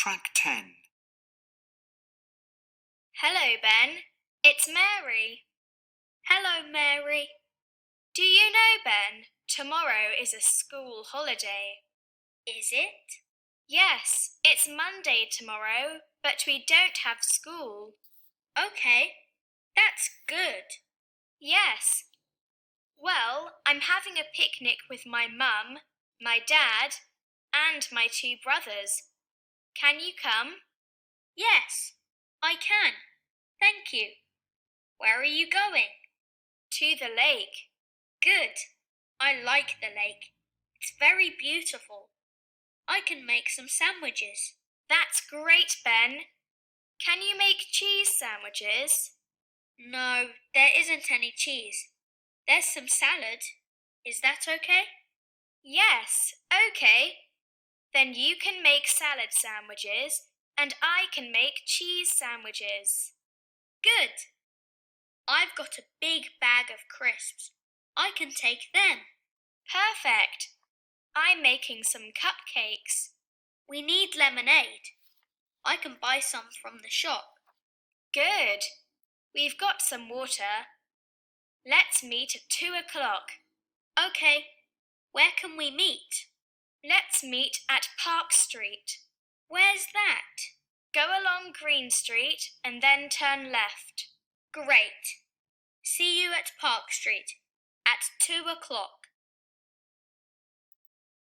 Track 10. Hello, Ben. It's Mary. Hello, Mary. Do you know, Ben, tomorrow is a school holiday. Is it? Yes, it's Monday tomorrow, but we don't have school. Okay, that's good. Yes. Well, I'm having a picnic with my mum, my dad, and my 2 brothers. Can you come? Yes, I can. Thank you. Where are you going? To the lake. Good. I like the lake. It's very beautiful. I can make some sandwiches. That's great, Ben. Can you make cheese sandwiches? No, there isn't any cheese. There's some salad. Is that okay? Yes, okay. Then you can make salad sandwiches and I can make cheese sandwiches. Good. I've got a big bag of crisps. I can take them. Perfect. I'm making some cupcakes. We need lemonade. I can buy some from the shop. Good. We've got some water. Let's meet at 2 o'clock. Okay. Where can we meet? Let's meet at Park Street. Where's that? Go along Green Street and then turn left. Great. See you at Park Street at 2 o'clock.